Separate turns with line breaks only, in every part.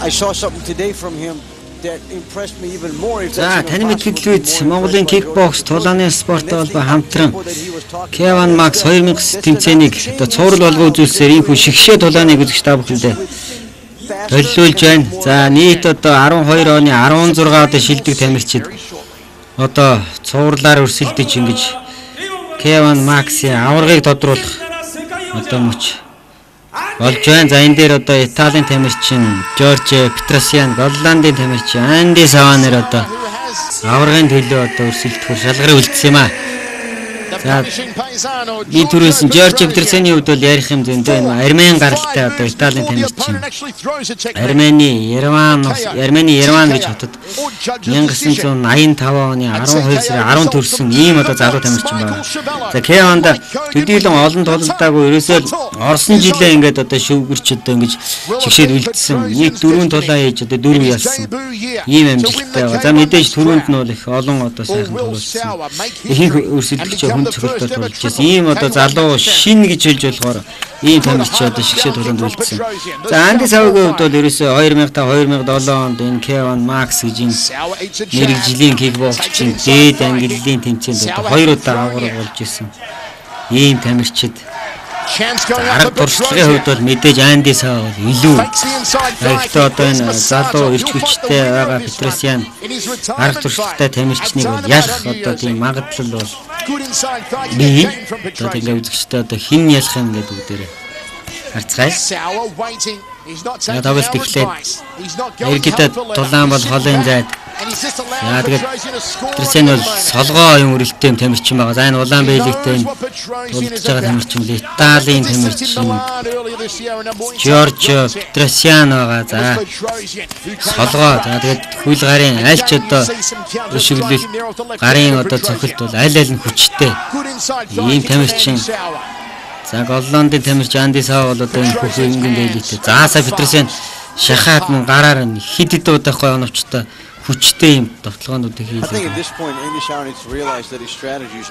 I saw something today from him that impressed me even more.
За таны мэдгэлүүд Монголын кикбокс тулааны спорт холбоо хамтран Kevin Max 2009 тэмцээнийг одоо цуврал болгоо үзүүлсээр энэ хүн шигшээ тулааныг үзэж та бүхэндээ төлөвлөж байна. За нийт одоо 12 оны 16 одоо шилдэг тамирчид одоо цувралаар өрсөлдөж ингэж Kevin Max-ийн аваргыг тодруулах одоо мөч болж байна. За энэ дээр одоо Италийн тамирчин Giorgio Petrosian, Голландын тамирчин Andy Savva-нэр одоо аваргын төлөө одоо өрсөлдөхөөр шалгараа үлдсэн юм аа. За би түрүүс Giorgio Petrosian-ийн хувьд бол ярих юм зөндөө энэ Армени гаралтай одоо Италийн тамирчин. Армени Ереван гэж хотод 1985 оны 12 сарын 10 төрсэн ийм одоо залуу тамирчин байна. За Kevin да төдийлөн олон тулалдаагүй ерөөсөө орсон жилээ ингээд одоо шүүгэрч одоо ингэж шигшээд үлдсэн. Нийт 4 тулаа хийж одоо 4 ялсан. Ийм амжилттай байна. За мэдээж түрүүнд нь бол их олон одоо сайхан тулалдсан. Ихэнх өрсөлдөгч хүн цогцолтол болж байсан. Ийм одоо залуу шин гэж хэлж болохоор ийм тамирчин одоо шигшээд тулаанд үлдсэн. За Andy Savva-гийн хувьд бол ерөөсөө 2005-2007 онд энэ Kevin Max гэж энэ мэрэгжлийн кикбоксчийн дээд ангиллын тэмцээнд одоо 2 удаа аварга болж исэн. Ийм тамирчид арга туршлагын хувьд бол мэдээж Andy Savva бол илүү. Гэхдээ одоо энэ залуу ирж хүчтэй байгаа Petrosian арга туршлагатай тамирчныг бол ялах одоо тийм магадлал бол бий. Одоо ингээ үзэгчтэй одоо хин ялах юм гэдэг үгдээрээ харцгаая. За тоглолт эхлээд эргэдэд тулаан бол холын зайд. За тэгээд Petrosian бол солгоо юм өрөлттэй тамирчин байгаа. За энэ улаан бэлэгтэй тулдж байгаа тамирчин л Италийн тамирчин Giorgio Petrosian байгаа. За солгоо. За тэгээд хөл гарын аль ч одоо өшөглөл гарын одоо цохилт бол аль аль нь хүчтэй. Ийм тамирчин. За Голландын тамирчин Andy Savva бол одоо энэ бүхэн ингийн дээлийтэй. Заасаа Petrosian шахаад мөн гараар нь хэд хэд удахгүй оновчтой хүчтэй юм довтлогоонуудыг хийлээ.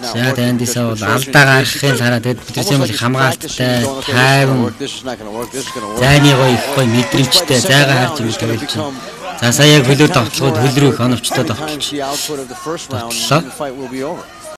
За Andy Savva бол алдаа гаргахын хараа тэгээд Petrosian бол хамгаалттай, тайван, зайны гоё их гоё мэдрэмжтэй, зайгаа харж ирэх гэж. За сая яг хөлөө довтлогод хөл рүү их оновчтой довтлоо.